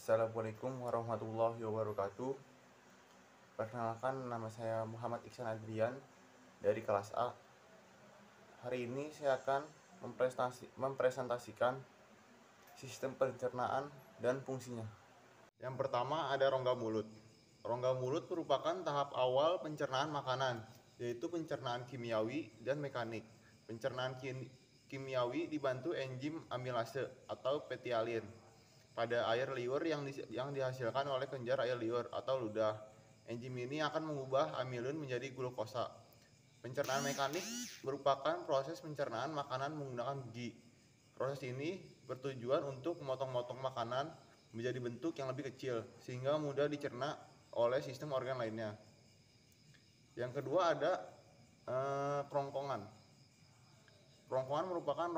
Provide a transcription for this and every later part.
Assalamualaikum warahmatullahi wabarakatuh. Perkenalkan, nama saya Muhammad Iksan Adrian dari kelas A. Hari ini saya akan mempresentasikan sistem pencernaan dan fungsinya. Yang pertama ada rongga mulut. Rongga mulut merupakan tahap awal pencernaan makanan, yaitu pencernaan kimiawi dan mekanik. Pencernaan kimiawi dibantu enzim amilase atau petialin pada air liur yang dihasilkan oleh kelenjar air liur atau ludah. Enzim ini akan mengubah amilin menjadi glukosa. Pencernaan mekanik merupakan proses pencernaan makanan menggunakan gigi. Proses ini bertujuan untuk memotong-motong makanan menjadi bentuk yang lebih kecil sehingga mudah dicerna oleh sistem organ lainnya. Yang kedua ada kerongkongan. Kerongkongan merupakan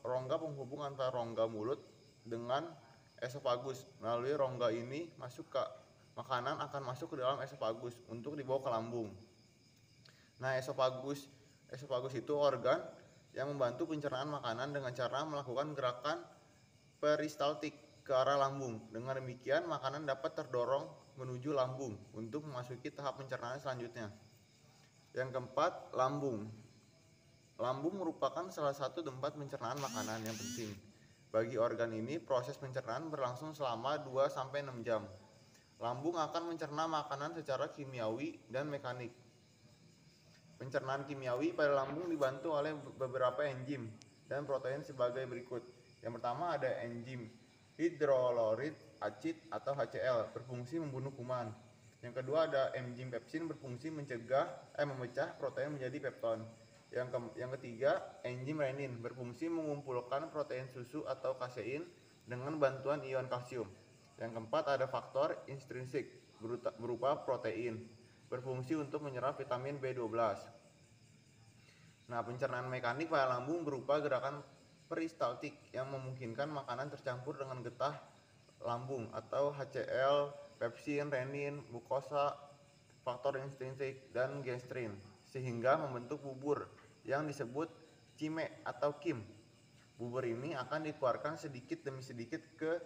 rongga penghubung antara rongga mulut dengan esofagus. Melalui rongga ini makanan akan masuk ke dalam esofagus untuk dibawa ke lambung. Nah, esofagus itu organ yang membantu pencernaan makanan dengan cara melakukan gerakan peristaltik ke arah lambung. Dengan demikian, makanan dapat terdorong menuju lambung untuk memasuki tahap pencernaan selanjutnya. Yang keempat, lambung. Lambung merupakan salah satu tempat pencernaan makanan yang penting. Bagi organ ini, proses pencernaan berlangsung selama 2-6 jam. Lambung akan mencerna makanan secara kimiawi dan mekanik. Pencernaan kimiawi pada lambung dibantu oleh beberapa enzim dan protein sebagai berikut. Yang pertama ada enzim hidrolorid acid atau HCl, berfungsi membunuh kuman. Yang kedua ada enzim pepsin, berfungsi memecah protein menjadi pepton. Yang ketiga, enzim renin, berfungsi mengumpulkan protein susu atau kasein dengan bantuan ion kalsium. Yang keempat ada faktor intrinsik berupa protein, berfungsi untuk menyerap vitamin B12. Nah, pencernaan mekanik pada lambung berupa gerakan peristaltik yang memungkinkan makanan tercampur dengan getah lambung atau HCl, pepsin, renin, glukosa, faktor intrinsik, dan gastrin sehingga membentuk bubur yang disebut cime atau kim. Bubur ini akan dikeluarkan sedikit demi sedikit ke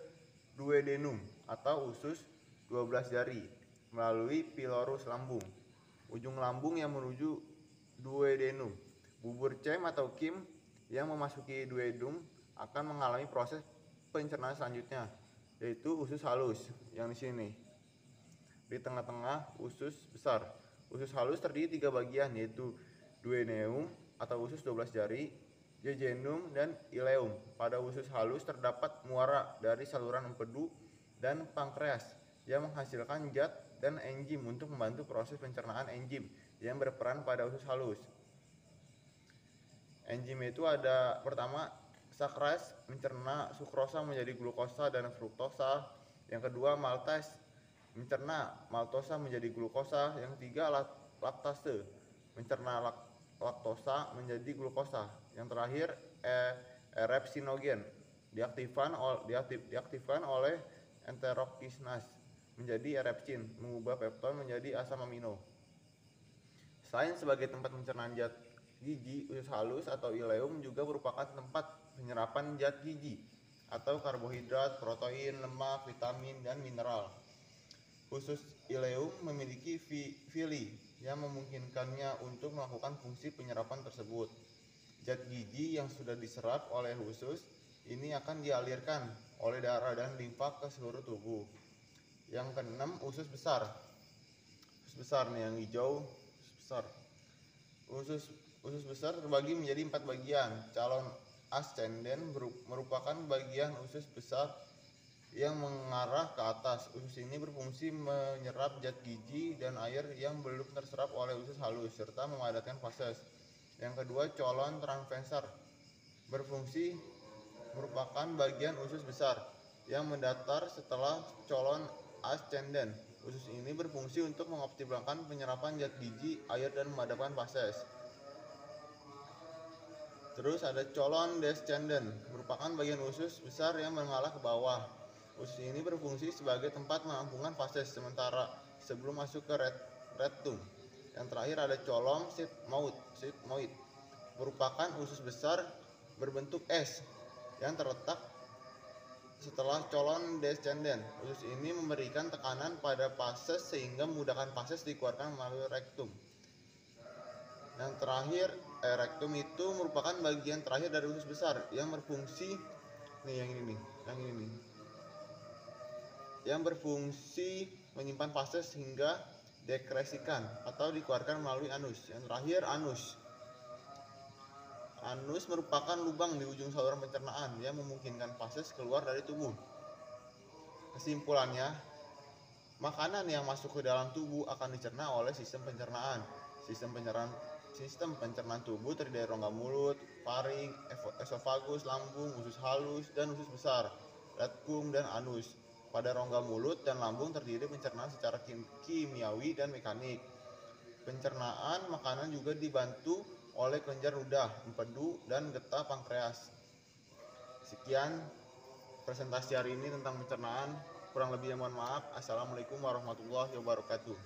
duodenum atau usus 12 jari melalui pilorus lambung, ujung lambung yang menuju duodenum. Bubur cem atau kim yang memasuki duodenum akan mengalami proses pencernaan selanjutnya, yaitu usus halus yang di sini. Di tengah-tengah usus besar. Usus halus terdiri 3 bagian, yaitu duodenum atau usus 12 jari, jejunum, dan ileum. Pada usus halus terdapat muara dari saluran empedu dan pankreas yang menghasilkan zat dan enzim untuk membantu proses pencernaan enzim yang berperan pada usus halus. Enzim itu ada pertama sakrase, mencerna sukrosa menjadi glukosa dan fruktosa. Yang kedua maltase, mencerna maltosa menjadi glukosa. Yang ketiga laktase, mencerna laktosa menjadi glukosa. Yang terakhir erepsinogen, diaktifkan oleh enterokinase menjadi erepsin, mengubah pepton menjadi asam amino. Selain sebagai tempat pencernaan zat gizi, usus halus atau ileum juga merupakan tempat penyerapan zat gizi atau karbohidrat, protein, lemak, vitamin, dan mineral. Usus ileum memiliki villi yang memungkinkannya untuk melakukan fungsi penyerapan tersebut. Zat gizi yang sudah diserap oleh usus ini akan dialirkan oleh darah dan limfa ke seluruh tubuh. Yang keenam, usus besar. Usus besar nih yang hijau, usus besar. Usus besar terbagi menjadi 4 bagian. Calon ascenden merupakan bagian usus besar yang mengarah ke atas. Usus ini berfungsi menyerap zat gizi dan air yang belum terserap oleh usus halus serta memadatkan fases. Yang kedua, colon transversar merupakan bagian usus besar yang mendatar setelah colon ascenden. Usus ini berfungsi untuk mengoptimalkan penyerapan zat gizi, air, dan memadamkan fases. Terus ada colon descendens, merupakan bagian usus besar yang mengalah ke bawah. Usus ini berfungsi sebagai tempat penampungan fases sementara sebelum masuk ke rectum. Yang terakhir ada colon sigmoid, merupakan usus besar berbentuk S yang terletak setelah colon descendens. Usus ini memberikan tekanan pada fases sehingga memudahkan fases dikeluarkan melalui rektum. Yang terakhir, rektum itu merupakan bagian terakhir dari usus besar yang berfungsi yang berfungsi menyimpan fases hingga dekresikan atau dikeluarkan melalui anus. Yang terakhir, anus. Anus merupakan lubang di ujung saluran pencernaan yang memungkinkan fases keluar dari tubuh. Kesimpulannya, makanan yang masuk ke dalam tubuh akan dicerna oleh sistem pencernaan. Sistem pencernaan tubuh terdiri dari rongga mulut, faring, esofagus, lambung, usus halus, dan usus besar, rektum, dan anus. Pada rongga mulut dan lambung terdiri pencernaan secara kimiawi dan mekanik. Pencernaan makanan juga dibantu oleh kelenjar ludah, empedu, dan getah pankreas. Sekian presentasi hari ini tentang pencernaan. Kurang lebihnya mohon maaf. Assalamualaikum warahmatullahi wabarakatuh.